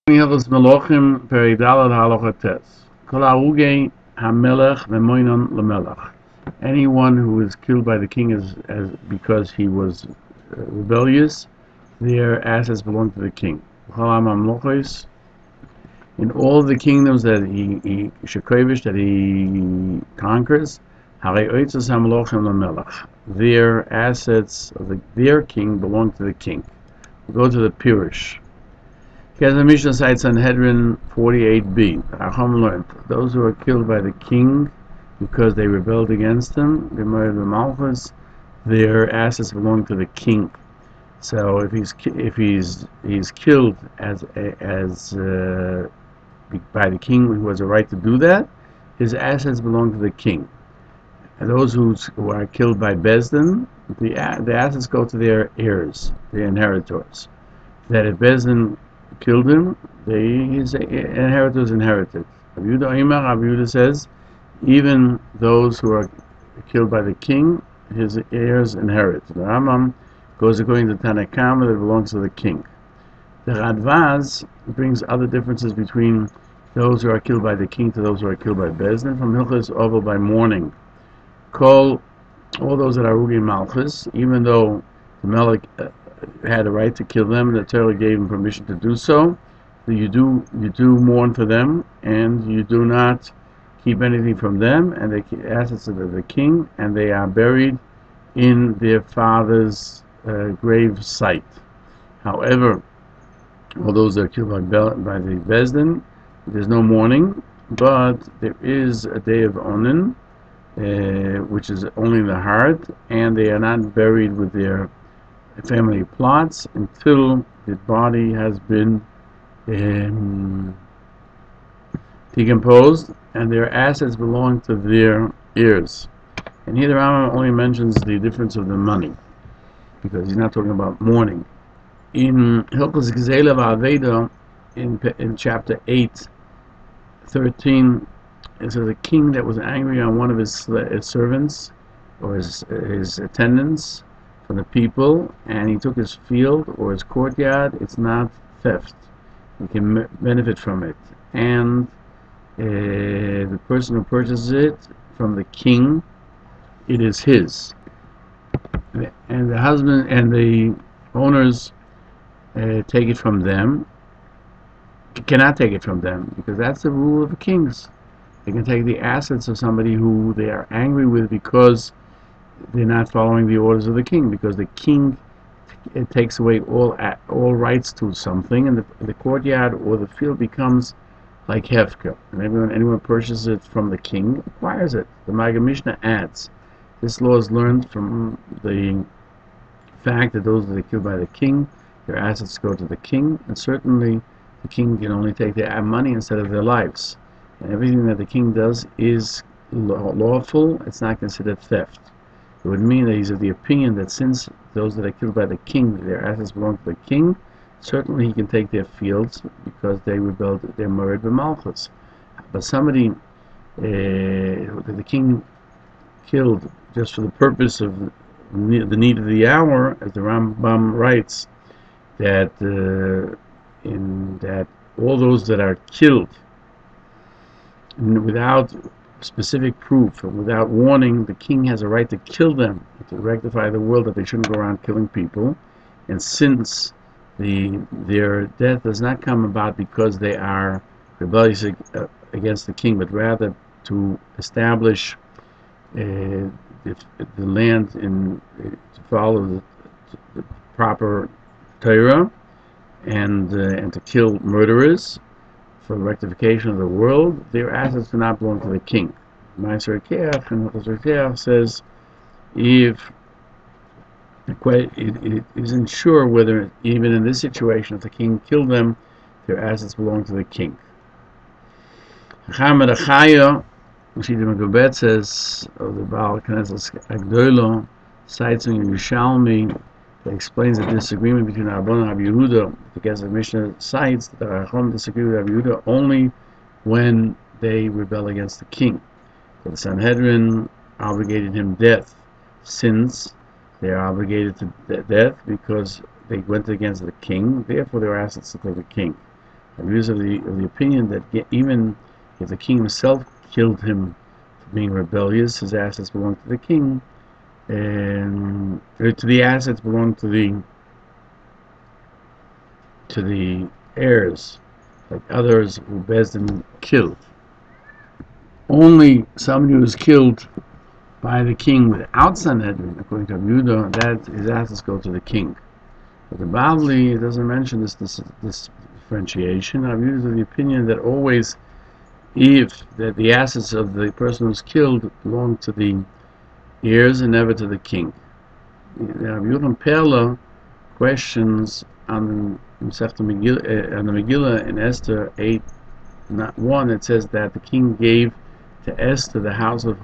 Hilchos Melochim Peridalad Halacha Tes. Kol Arugei HaMelech Memoinon LeMelech. Anyone who is killed by the king as because he was rebellious, their assets belong to the king. In all the kingdoms that he conquers, their assets of their king belong to the king. We go to the Peirush. As the Mishnah cites Sanhedrin 48b, Racham learned, those who are killed by the king because they rebelled against him, their assets belong to the king. So if he's killed by the king who has a right to do that, his assets belong to the king. And those who are killed by Bezdin, the assets go to their heirs, their inheritors. That if Bezdin killed him, his inheritors inherited. Rabbi Yehuda says, even those who are killed by the king, his heirs inherit. The Rambam goes according to Tanakama that belongs to the king. The Radvaz brings other differences between those who are killed by the king to those who are killed by Bezdin. From Hilchos Yesodei by morning, call all those that are Rugi Malchus, even though the Melech had a right to kill them, the Torah gave him permission to do so. You do mourn for them, and you do not keep anything from them, and the assets of the king, and they are buried in their father's grave site. However, all those that are killed by the Bezdin, there's no mourning, but there is a day of Onin, which is only in the heart, and they are not buried with their family plots until the body has been decomposed and their assets belong to their heirs. And here the Rambam only mentions the difference of the money, because he's not talking about mourning. In Hilchos Yesodei HaTorah, in chapter 8:13, it says a king that was angry on one of his servants or his attendants from the people, and he took his field or his courtyard, it's not theft. He can benefit from it. And the person who purchases it from the king, it is his. And the husband and the owners take it from them, cannot take it from them, because that's the rule of the kings. They can take the assets of somebody who they are angry with because they're not following the orders of the king, because the king takes away all rights to something, and the courtyard or the field becomes like hefker, and anyone purchases it from the king acquires it. The Maggid Mishnah adds, this law is learned from the fact that those that are killed by the king, their assets go to the king, and certainly the king can only take their money instead of their lives. And everything that the king does is lawful, it's not considered theft. It would mean that he's of the opinion that since those that are killed by the king, their assets belong to the king, certainly he can take their fields because they rebelled, they're married with Malchus. But somebody that the king killed just for the purpose of the need of the hour, as the Rambam writes, that all those that are killed without specific proof and without warning, the king has a right to kill them, to rectify the world that they shouldn't go around killing people. And since their death does not come about because they are rebellious against the king, but rather to establish the land to follow the proper Torah and to kill murderers for the rectification of the world, their assets do not belong to the king. Ma'aser Keach and Hilchos Keach says if it isn't sure whether even in this situation, if the king killed them, their assets belong to the king. Moetzes of the Baal Knesset Godol cites in Yerushalmi that explains the disagreement between Rabban and Rabbi Yehuda. Because the Mishnah cites that the Racham disagree with Rabbi Yehuda only when they rebel against the king. So the Sanhedrin obligated him death, since they are obligated to death because they went against the king, therefore their assets to the king. Views of the opinion that even if the king himself killed him for being rebellious, his assets belong to the king, and to the assets belong to the heirs, like others who Bezdin killed. Only somebody who was killed by the king without Sanhedrin, according to Yehuda, that his assets go to the king. But the Bavli doesn't mention this differentiation. Yehuda is of the opinion that always, if that the assets of the person who's killed belong to the heirs and never to the king. Yehuda Perla questions on the Megillah in Esther 8:1. It says that the king gave to Esther the house of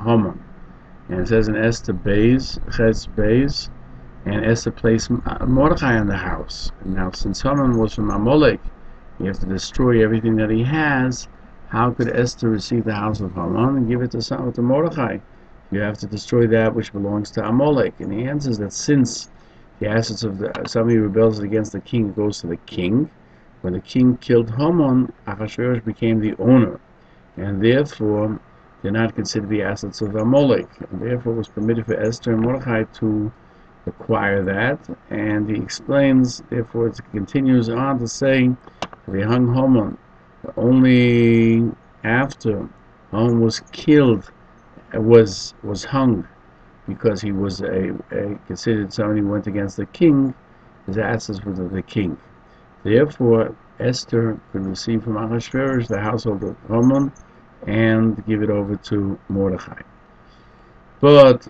Haman. And it says in Esther Ches Beis, and Esther placed Mordechai in the house. And now, since Haman was from Amalek, you have to destroy everything that he has. How could Esther receive the house of Haman and give it to Mordechai? You have to destroy that which belongs to Amalek. And the answer is that since the assets of somebody who rebels against the king, it goes to the king. When the king killed Haman, Achashverosh became the owner, and therefore they're not considered the assets of Amalek, and therefore it was permitted for Esther and Mordechai to acquire that. And he explains, therefore it continues on to say, they hung Haman only after Haman was killed, was hung, because he was considered somebody who went against the king. His assets were to the king. Therefore, Esther could receive from Achashverosh the household of Haman and give it over to Mordechai. But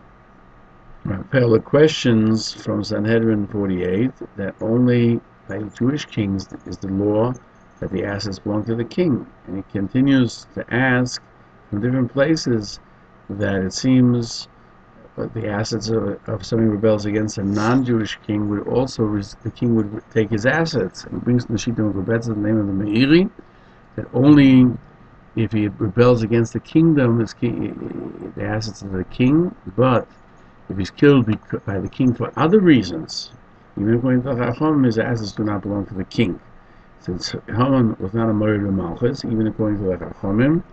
Perla questions from Sanhedrin 48 that only by Jewish kings is the law that the assets belong to the king. And he continues to ask from different places that it seems the assets of somebody who rebels against a non-Jewish king would also, the king would take his assets. And he brings the Shita Megubetzes, the name of the Meiri, that only if he rebels against the kingdom, the assets of the king. But if he's killed by the king for other reasons, even according to Chacham, his assets do not belong to the king. Since Haman was not a Moered Malchus, even according to the Chachamim,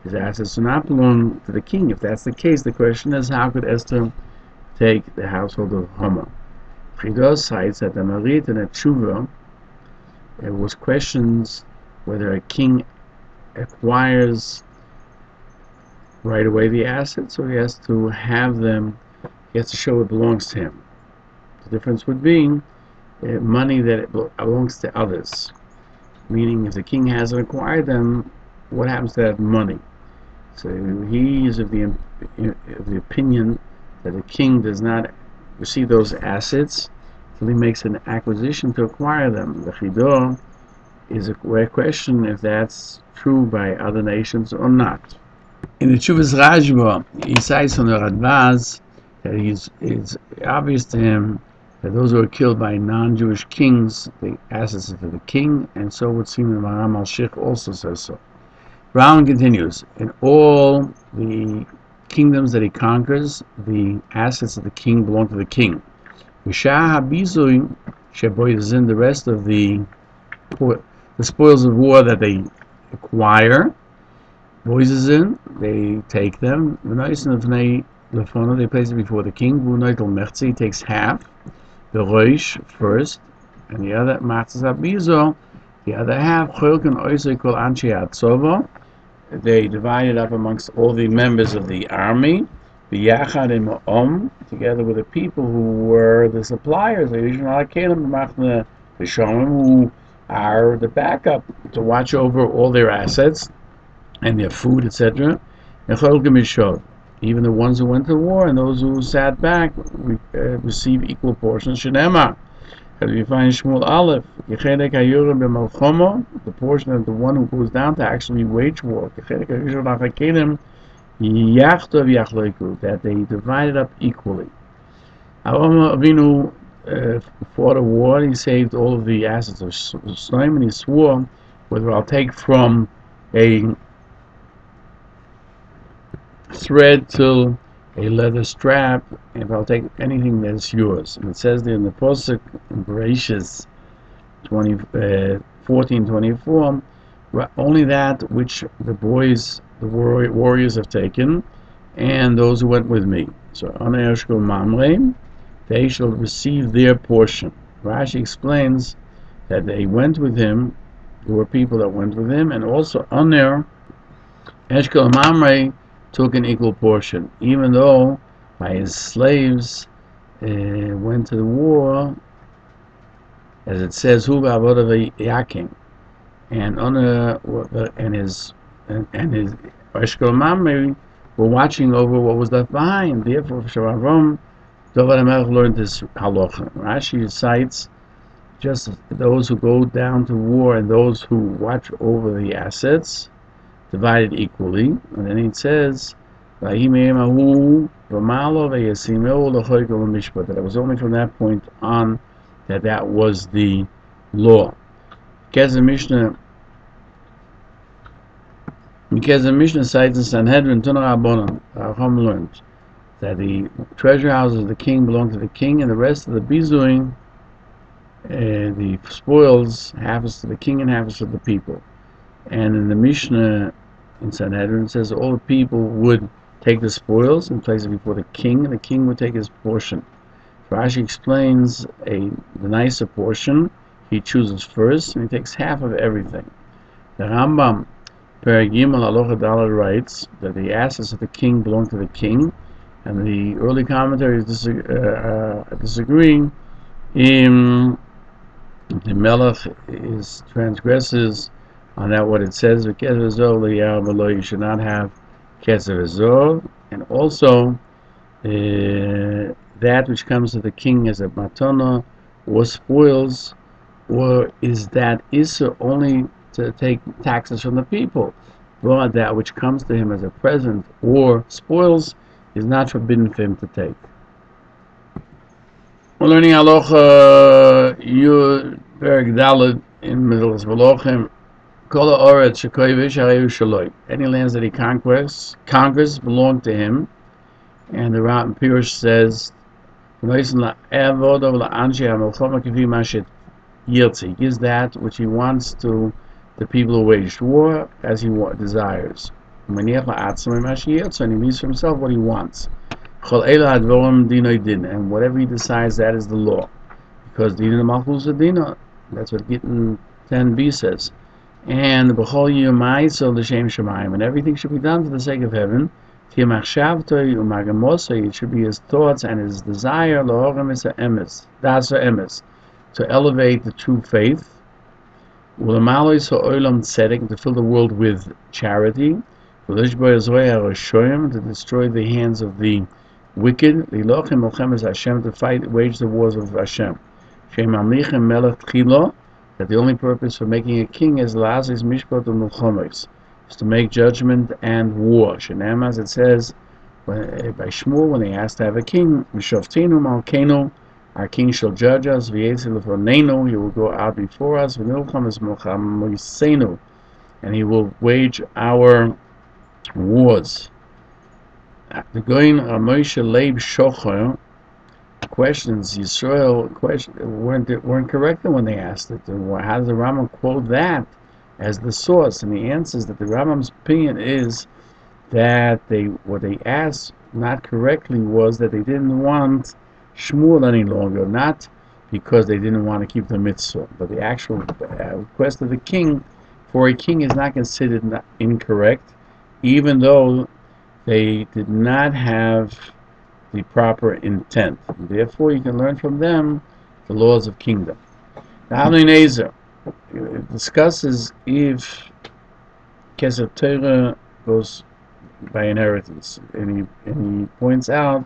his assets do not belong to the king. If that's the case, the question is, how could Esther take the household of Haman? Chidah cites that the Marit and the Tshuva, it was questions whether a king acquires right away the assets, or he has to have them, he has to show it belongs to him. The difference would be money that it belongs to others. Meaning, if the king hasn't acquired them, what happens to that money? So he is of the opinion that the king does not receive those assets until he makes an acquisition to acquire them. The Chidah is a question if that's true by other nations or not. In the Tshuvas Rajba, he cites from the Radbaz that it's obvious to him that those who are killed by non-Jewish kings, the assets of the king, and so would seem that Maram al-Sheikh also says so. Rambam continues, in all the kingdoms that he conquers, the assets of the king belong to the king. The rest of the spoils of war that they acquire, they take them. They place it before the king. He takes half. The Roish first, and the other the other half. They divide it up amongst all the members of the army, together with the people who were the suppliers, who are the backup to watch over all their assets and their food, etc. Even the ones who went to war and those who sat back receive equal portions. Shenema, as we find Shmuel Aleph, the portion of the one who goes down to actually wage war, that they divide it up equally. Avinu fought a war. He saved all of the assets of Shloim, and he swore, whether I'll take from a thread till a leather strap, and if I'll take anything that's yours. And it says there in the Pasuk in Bereshis 25, 14:24, only that which the warriors have taken, and those who went with me. So they shall receive their portion. Rashi explains that they went with him, there were people that went with him, and also Oner Eshkol Mamre took an equal portion, even though by his slaves went to the war, as it says, Hu Ba'avodav Yakim, and Oner and his Eshkol Mamre were watching over what was left behind. Therefore, Shavavim David HaMelech learned this Halacha. Rashi cites just those who go down to war and those who watch over the assets, divided equally. And then it says, that it was only from that point on that was the law. Because the Mishnah cites in Sanhedrin, Chacham learned that the treasure houses of the king belong to the king, and the rest of the bizuin, the spoils, half is to the king and half is to the people. And in the Mishnah in Sanhedrin it says all the people would take the spoils and place it before the king, and the king would take his portion. Rashi explains the nicer portion he chooses first, and he takes half of everything. The Rambam Perigim al Halacha writes that the assets of the king belong to the king, and the early commentaries disagreeing. The Melech transgresses on that what it says. You should not have Keser Azor, and also that which comes to the king as a matana or spoils, or is that Issa only to take taxes from the people, but that which comes to him as a present or spoils is not forbidden for him to take. We're learning Halacha Yud Perek Daled in Middles Melochim. Kol ha'oretz shekoyvish harei shaloi. Any lands that he conquers belong to him. And the Rambam Peirush says, he gives that which he wants to the people who waged war as he desires. And he leaves for himself what he wants. And whatever he decides, that is the law. Because that's what Gittin 10b says. And and everything should be done for the sake of heaven. It should be his thoughts and his desire to elevate the true faith, to fill the world with charity, to destroy the hands of the wicked, to wage the wars of Hashem. That the only purpose for making a king is to make judgment and war. As it says by Shmuel, when they asked to have a king, our king shall judge us, he will go out before us, and he will wage our wars. The going Moshe Leib Shocher questions Yisrael weren't correct when they asked it. How does the Rambam quote that as the source? And the answer is that the Rambam's opinion is that what they asked not correctly was that they didn't want Shmuel any longer, not because they didn't want to keep the mitzvah, but the actual request of the king for a king is not considered incorrect, even though they did not have the proper intent. Therefore, you can learn from them the laws of kingdom. The it discusses if Keser Torah goes by inheritance, and he points out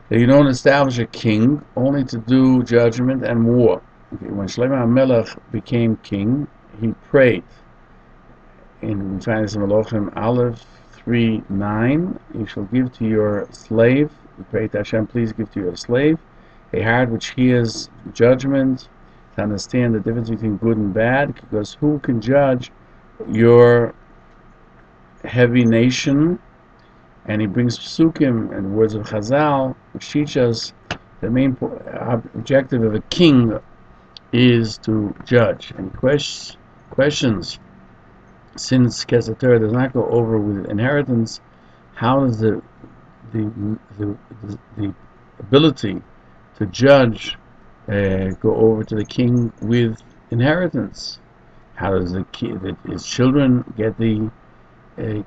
that you don't establish a king only to do judgment and war. When Shlomo HaMelech became king, he prayed. And we find this in Melochim Aleph 3:9. You shall give to your slave. You pray to Hashem, please give to your slave a heart which hears judgment, to understand the difference between good and bad, because who can judge your heavy nation? And he brings psukim and words of Chazal, which teach us the main objective of a king is to judge. And questions, since Kesef Torah does not go over with inheritance, how does the ability to judge go over to the king with inheritance? How does his children get the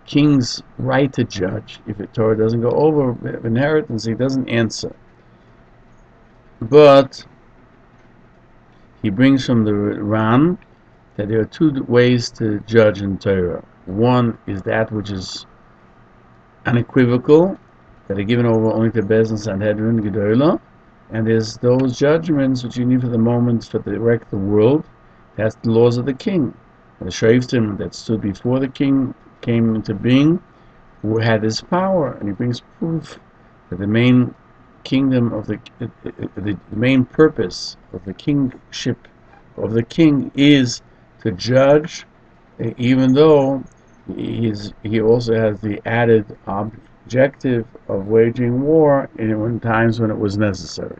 king's right to judge? If the Torah doesn't go over with inheritance, he doesn't answer. But he brings from the Ran that there are two ways to judge in Torah. One is that which is unequivocal, that are given over only to Bez and Sanhedrin, Godol, and there's those judgments which you need for the moment to direct the world. That's the laws of the king. The Shoftim that stood before the king came into being, who had this power, and he brings proof that the main kingdom of the main purpose of the kingship of the king is to judge, even though he also has the added objective of waging war in times when it was necessary.